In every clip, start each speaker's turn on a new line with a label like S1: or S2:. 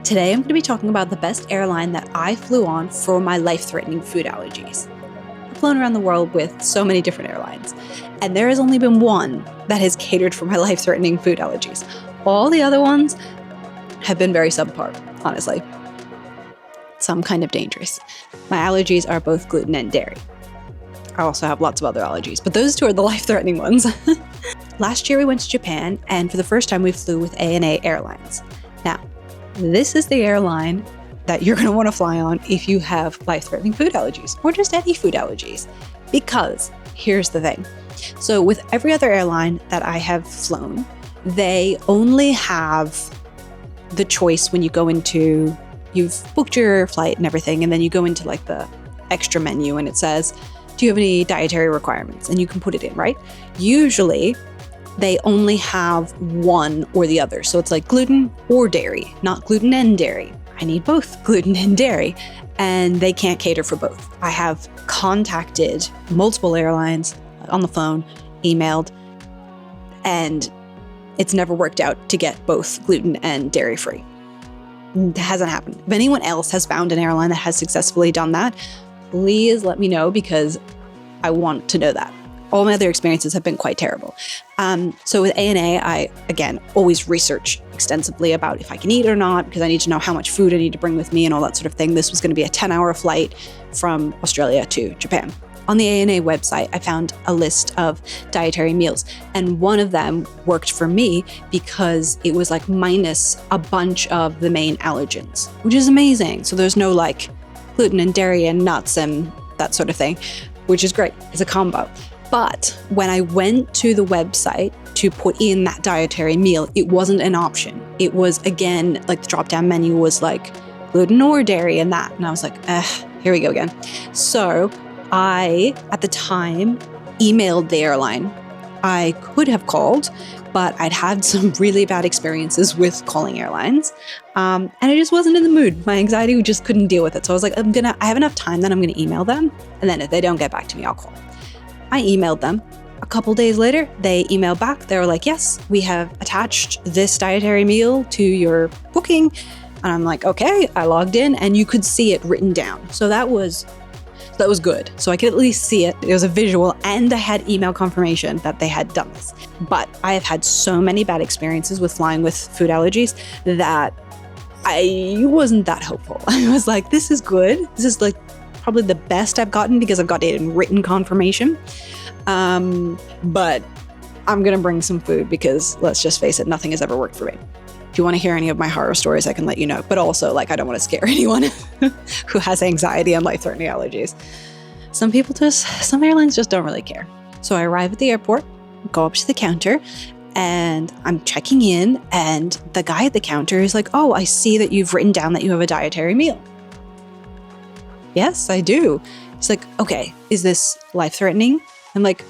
S1: Today I'm going to be talking about the best airline that I flew on for my life-threatening food allergies. I've flown around the world with so many different airlines, and there has only been one that has catered for my life-threatening food allergies. All the other ones have been very subpar, honestly. Some kind of dangerous. My allergies are both gluten and dairy. I also have lots of other allergies, but those two are the life-threatening ones. Last year we went to Japan, and for the first time we flew with ANA Airlines. Now, this is the airline that you're going to want to fly on if you have life-threatening food allergies or just any food allergies. Because here's the thing. So with every other airline that I have flown, they only have the choice when you go into, you've booked your flight and everything, and then you go into like the extra menu and it says, do you have any dietary requirements? And you can put it in, right? Usually they only have one or the other. So it's like gluten or dairy, not gluten and dairy. I need both gluten and dairy, and they can't cater for both. I have contacted multiple airlines on the phone, emailed, and it's never worked out to get both gluten and dairy free. It hasn't happened. If anyone else has found an airline that has successfully done that, please let me know, because I want to know that. All my other experiences have been quite terrible. So with ANA, I, again, always research extensively about if I can eat or not, because I need to know how much food I need to bring with me and all that sort of thing. This was going to be a 10-hour flight from Australia to Japan. On the ANA website, I found a list of dietary meals, and one of them worked for me because it was like minus a bunch of the main allergens, which is amazing. So there's no like gluten and dairy and nuts and that sort of thing, which is great. It's a combo. But when I went to the website to put in that dietary meal, it wasn't an option. It was, again, like the drop-down menu was like gluten or dairy and that. And I was like, here we go again. So I, at the time, emailed the airline. I could have called, but I'd had some really bad experiences with calling airlines. And I just wasn't in the mood. My anxiety just couldn't deal with it. So I was like, I have enough time that I'm going to email them. And then if they don't get back to me, I'll call. I emailed them. A couple days later, they emailed back. They were like, yes, we have attached this dietary meal to your booking. And I'm like, okay. I logged in and you could see it written down. So that was good. So I could at least see it. It was a visual, and I had email confirmation that they had done this. But I have had so many bad experiences with flying with food allergies that I wasn't that hopeful. I was like, this is good. This is like probably the best I've gotten because I've got it in written confirmation. But I'm going to bring some food because, let's just face it, nothing has ever worked for me. If you want to hear any of my horror stories, I can let you know. But also, like, I don't want to scare anyone who has anxiety and life-threatening allergies. Some airlines just don't really care. So I arrive at the airport, go up to the counter, and I'm checking in, and the guy at the counter is like, oh, I see that you've written down that you have a dietary meal. Yes, I do. He's like, okay, is this life-threatening? I'm like,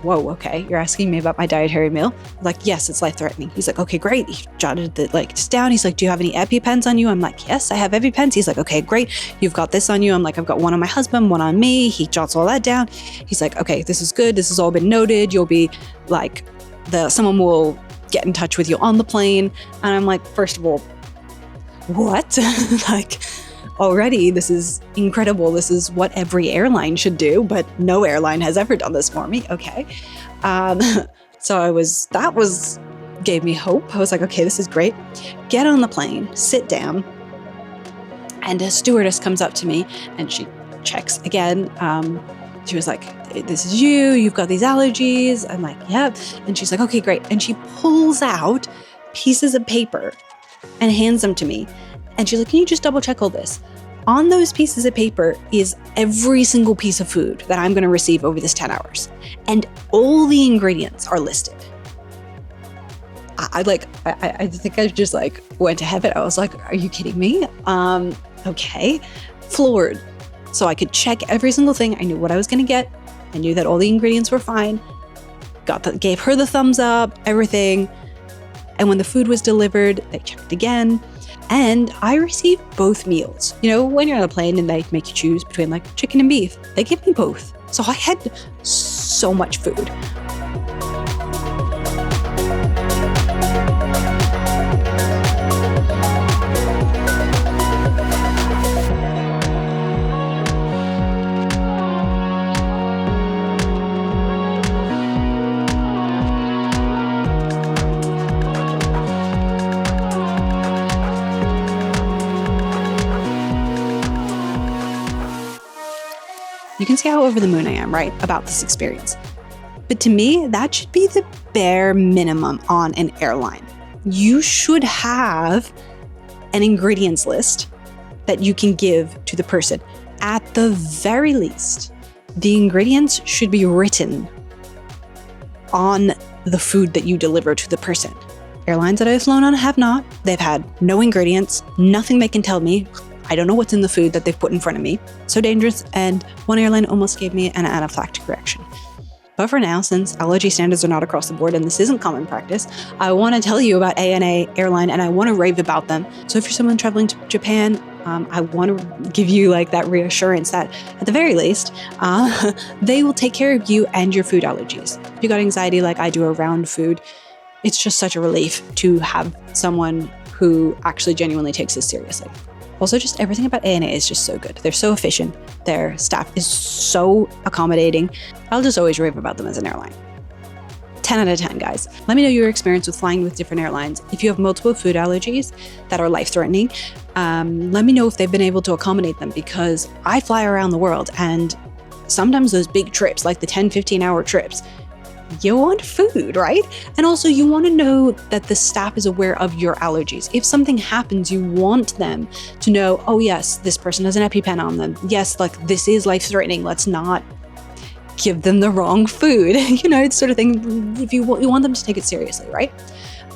S1: whoa, okay, you're asking me about my dietary meal? I'm like, yes, it's life-threatening. He's like, okay, great. He jotted this down. He's like, do you have any EpiPens on you? I'm like, yes, I have EpiPens. He's like, okay, great. You've got this on you. I'm like, I've got one on my husband, one on me. He jots all that down. He's like, okay, this is good. This has all been noted. You'll be like, someone will get in touch with you on the plane. And I'm like, first of all, what? Like, already, this is incredible. This is what every airline should do, but no airline has ever done this for me. Okay. So that gave me hope. I was like, okay, this is great. Get on the plane, sit down, and a stewardess comes up to me and she checks again. She was like, this is you've got these allergies. I'm like, yep. And she's like, okay, great. And she pulls out pieces of paper and hands them to me. And she's like, can you just double check all this? On those pieces of paper is every single piece of food that I'm going to receive over this 10 hours. And all the ingredients are listed. I think I just like went to heaven. I was like, are you kidding me? Okay. Floored. So I could check every single thing. I knew what I was going to get. I knew that all the ingredients were fine. Gave her the thumbs up, everything. And when the food was delivered, they checked again. And I received both meals. You know, when you're on a plane and they make you choose between like chicken and beef, they give me both. So I had so much food. can see how over the moon I am, right, about this experience. But to me, that should be the bare minimum on an airline. You should have an ingredients list that you can give to the person. At the very least, the ingredients should be written on the food that you deliver to the person. Airlines that I've flown on have not. They've had no ingredients, nothing they can tell me. I don't know what's in the food that they've put in front of me. So dangerous, and one airline almost gave me an anaphylactic reaction. But for now, since allergy standards are not across the board and this isn't common practice, I want to tell you about ANA Airline and I want to rave about them. So if you're someone traveling to Japan, I want to give you like that reassurance that at the very least, they will take care of you and your food allergies. If you got anxiety like I do around food, it's just such a relief to have someone who actually genuinely takes this seriously. Also, just everything about ANA is just so good. They're so efficient. Their staff is so accommodating. I'll just always rave about them as an airline. 10 out of 10, guys. Let me know your experience with flying with different airlines. If you have multiple food allergies that are life-threatening, let me know if they've been able to accommodate them, because I fly around the world and sometimes those big trips, like the 10, 15-hour trips, you want food, right? And also you want to know that the staff is aware of your allergies. If something happens, you want them to know, oh yes, this person has an EpiPen on them. Yes, like this is life-threatening. Let's not give them the wrong food. You know, it's sort of thing. If you want them to take it seriously, right?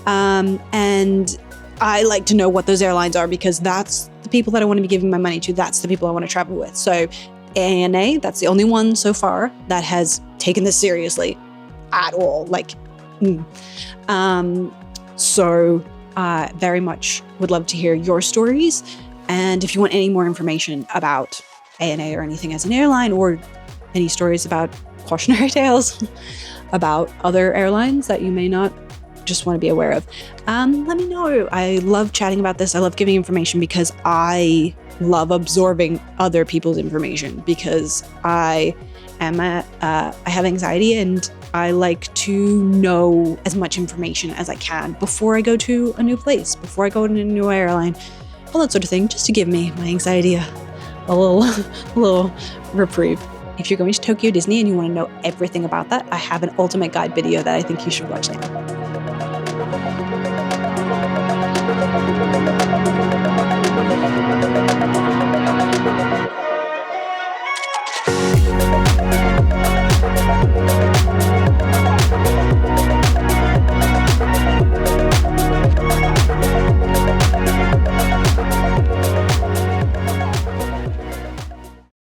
S1: And I like to know what those airlines are, because that's the people that I want to be giving my money to. That's the people I want to travel with. So ANA, that's the only one so far that has taken this seriously at all. So very much would love to hear your stories. And if you want any more information about ANA or anything as an airline, or any stories about cautionary tales about other airlines that you may not just want to be aware of, let me know. I love chatting about this. I love giving information because I love absorbing other people's information, because I have anxiety and I like to know as much information as I can before I go to a new place, before I go to a new airline, all that sort of thing, just to give me my anxiety a little reprieve. If you're going to Tokyo Disney and you want to know everything about that, I have an ultimate guide video that I think you should watch later.